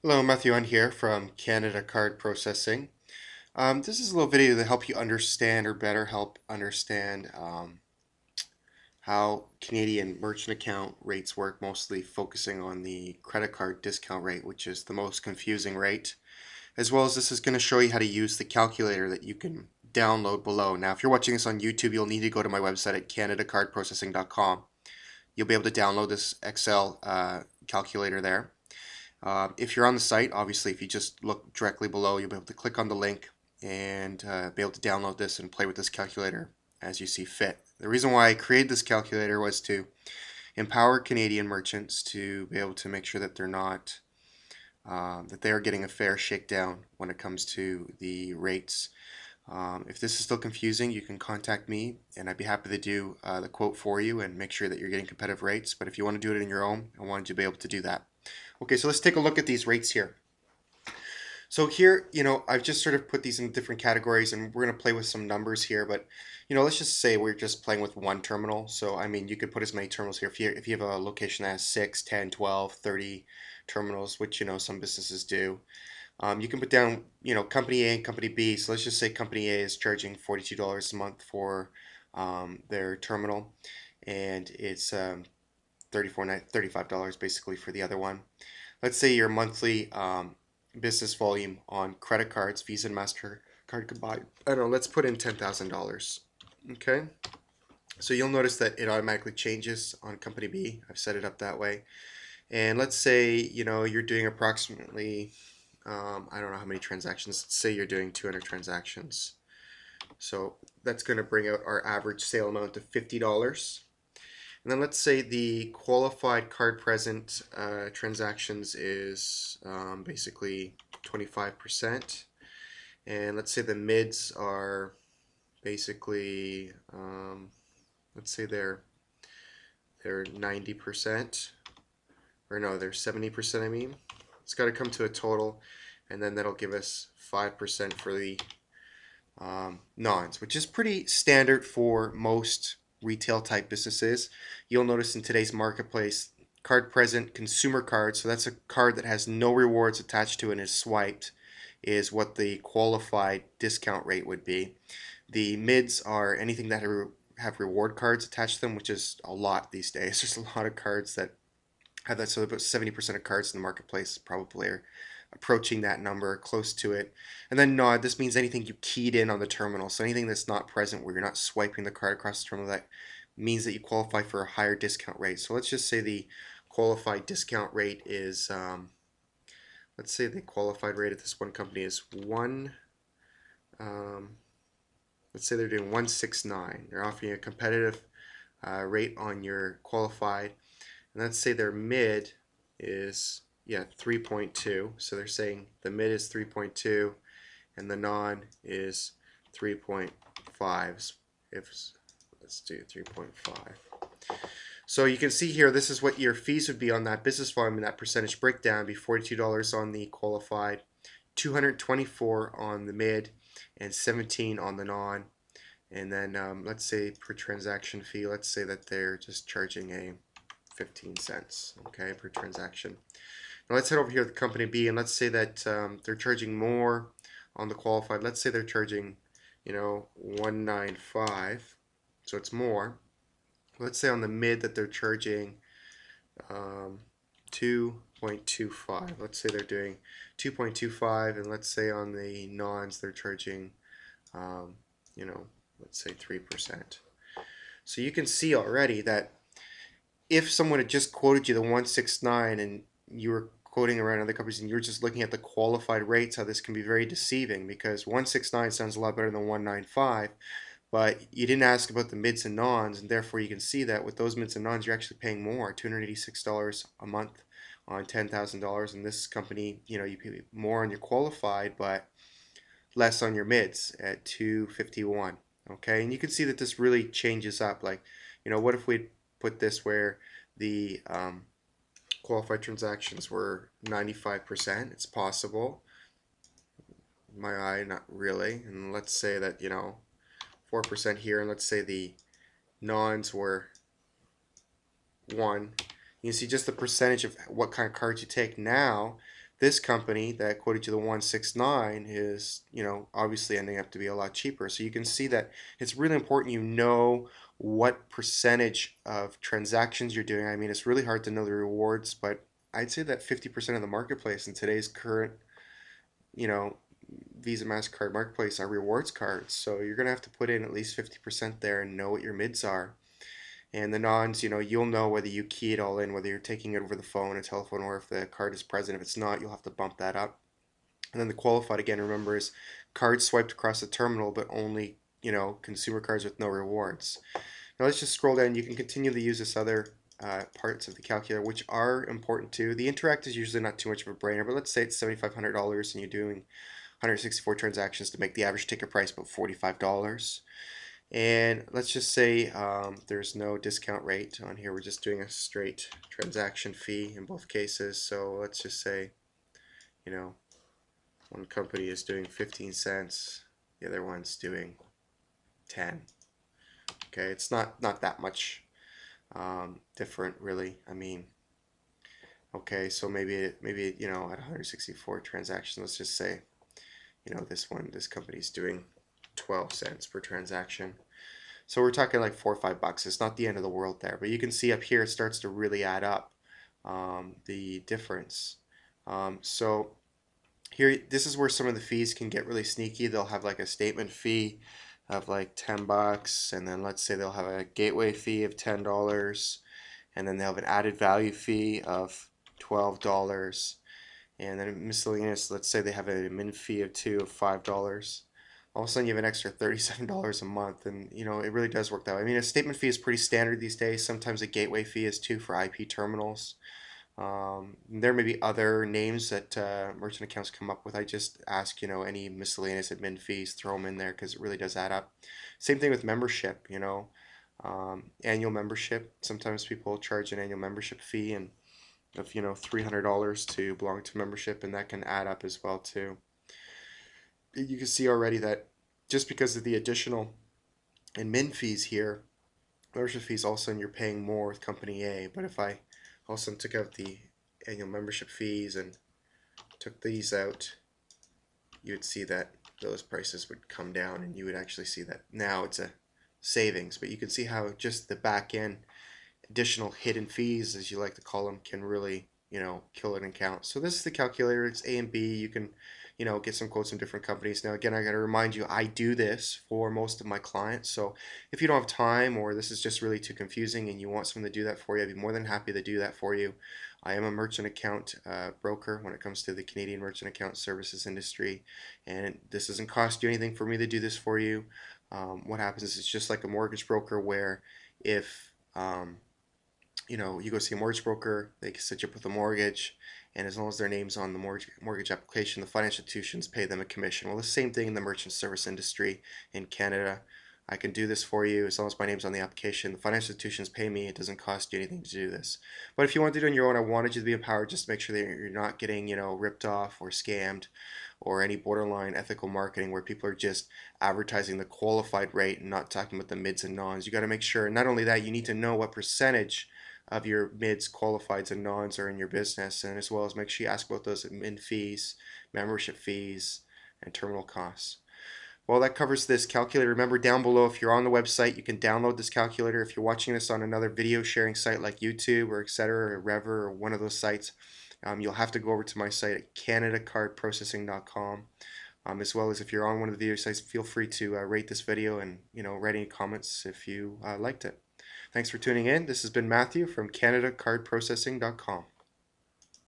Hello, Matthew on here from Canada Card Processing. This is a little video to help you understand or better help understand how Canadian merchant account rates work, mostly focusing on the credit card discount rate, which is the most confusing rate. As well as this is going to show you how to use the calculator that you can download below. Now, if you're watching this on YouTube, you'll need to go to my website at canadacardprocessing.com. You'll be able to download this Excel calculator there. If you're on the site, obviously, if you just look directly below, you'll be able to click on the link and be able to download this and play with this calculator as you see fit. The reason why I created this calculator was to empower Canadian merchants to be able to make sure that they're not that they are getting a fair shakedown when it comes to the rates. If this is still confusing, you can contact me and I'd be happy to do the quote for you and make sure that you're getting competitive rates. But if you want to do it in your own, I wanted you to be able to do that. Okay, so let's take a look at these rates here. So here, I've just sort of put these in different categories and we're going to play with some numbers here, but let's just say we're just playing with one terminal. So, I mean, you could put as many terminals here. If you have a location that has 6, 10, 12, 30 terminals, which, some businesses do, you can put down, company A and company B. So let's just say company A is charging $42 a month for their terminal, and it's $35 basically for the other one. Let's say your monthly business volume on credit cards, Visa and MasterCard combined. I don't know, let's put in $10,000. Okay, so you'll notice that it automatically changes on company B. I've set it up that way. And let's say, you're doing approximately, I don't know how many transactions. Let's say you're doing 200 transactions. So that's going to bring out our average sale amount to $50. And then let's say the qualified card present transactions is basically 25%. And let's say the mids are basically, let's say they're 90%, or no, they're 70%, I mean. It's got to come to a total, and then that'll give us 5% for the nons, which is pretty standard for most retail type businesses. You'll notice in today's marketplace, card present consumer card, so that's a card that has no rewards attached to it and is swiped, is what the qualified discount rate would be. The mids are anything that have reward cards attached to them, which is a lot these days. There's a lot of cards that have that, so about 70% of cards in the marketplace probably are approaching that number, close to it. And then nod, this means anything you keyed in on the terminal. So anything that's not present where you're not swiping the card across the terminal, that means that you qualify for a higher discount rate. So let's just say the qualified discount rate is, let's say the qualified rate at this one company is let's say they're doing 169. They're offering a competitive rate on your qualified. And let's say their mid is 3.2. So they're saying the mid is 3.2 and the non is 3.5. If let's do 3.5. So you can see here, this is what your fees would be on that business volume, and that percentage breakdown would be $42 on the qualified, $224 on the mid, and $17 on the non. And then let's say per transaction fee, let's say that they're just charging a 15 cents, okay, per transaction. Now let's head over here to company B, and let's say that they're charging more on the qualified. Let's say they're charging, 195, so it's more. Let's say on the mid that they're charging 2.25. Let's say they're doing 2.25, and let's say on the nons they're charging, let's say 3%. So you can see already that if someone had just quoted you the 169 and you were quoting around other companies and you're just looking at the qualified rates, how this can be very deceiving, because 169 sounds a lot better than 195, but you didn't ask about the mids and nons, and therefore you can see that with those mids and nons you're actually paying more, $286 a month on $10,000. In this company, you pay more on your qualified but less on your mids at $251. Okay, and you can see that this really changes up. Like, what if we put this where the qualified transactions were 95%? It's possible. In my eye, not really. And let's say that 4% here, and let's say the nons were 1. You can see just the percentage of what kind of cards you take. Now This company that quoted you the 169 is, obviously ending up to be a lot cheaper. So you can see that it's really important you know what percentage of transactions you're doing. I mean, it's really hard to know the rewards, but I'd say that 50% of the marketplace in today's current, you know, Visa, MasterCard marketplace are rewards cards. So you're going to have to put in at least 50% there and know what your mids are. And the nons, you'll know whether you key it all in, whether you're taking it over the phone, a telephone, or if the card is present. If it's not, you'll have to bump that up. And then the qualified, again, remember, is cards swiped across the terminal, but only, consumer cards with no rewards. Now let's just scroll down. You can continue to use this other parts of the calculator, which are important too. The interact is usually not too much of a brainer, but let's say it's $7,500 and you're doing 164 transactions to make the average ticket price about $45. And let's just say there's no discount rate on here. We're just doing a straight transaction fee in both cases. So let's just say, one company is doing 15 cents, the other one's doing 10. Okay, it's not that much different really. I mean, okay, so maybe at 164 transactions, let's just say, this company's doing 12 cents per transaction. So we're talking like $4 or $5. It's not the end of the world there, but you can see up here it starts to really add up the difference. So here, this is where some of the fees can get really sneaky. They'll have like a statement fee of like $10, and then let's say they'll have a gateway fee of $10, and then they'll have an added value fee of $12, and then miscellaneous. Let's say they have a min fee of $5. All of a sudden you have an extra $37 a month, and it really does work that way. I mean, a statement fee is pretty standard these days. Sometimes a gateway fee is too for IP terminals. There may be other names that merchant accounts come up with. I just ask, any miscellaneous admin fees, throw them in there because it really does add up. Same thing with membership, annual membership. Sometimes people charge an annual membership fee and of $300 to belong to membership, and that can add up as well too. You can see already that just because of the additional admin fees here, membership fees, all of a sudden you're paying more with company A. But if I also took out the annual membership fees and took these out, you would see that those prices would come down, and you would actually see that now it's a savings. But you can see how just the back end additional hidden fees, as you like to call them, can really kill an account. So this is the calculator. It's A and B. You can get some quotes from different companies. Now again, I got to remind you, I do this for most of my clients. So if you don't have time, or this is just really too confusing and you want someone to do that for you, I'd be more than happy to do that for you. I am a merchant account broker when it comes to the Canadian merchant account services industry, and this doesn't cost you anything for me to do this for you. What happens is it's just like a mortgage broker, where if you go see a mortgage broker, they can set you up with a mortgage, and as long as their name's on the mortgage application, the financial institutions pay them a commission. Well, the same thing in the merchant service industry in Canada. I can do this for you as long as my name's on the application. The financial institutions pay me. It doesn't cost you anything to do this. But if you want to do it on your own, I wanted you to be empowered. Just to make sure that you're not getting, ripped off or scammed, or any borderline ethical marketing where people are just advertising the qualified rate and not talking about the mids and nons. You got to make sure. Not only that, you need to know what percentage of your mids, qualifieds, and nons are in your business, and as well as make sure you ask about those admin fees, membership fees, and terminal costs. Well, that covers this calculator. Remember, down below, if you're on the website, you can download this calculator. If you're watching this on another video sharing site like YouTube or etc. or Rever or one of those sites, you'll have to go over to my site at canadacardprocessing.com. As well as if you're on one of the video sites, feel free to rate this video and write any comments if you liked it. Thanks for tuning in. This has been Matthew from canadacardprocessing.com.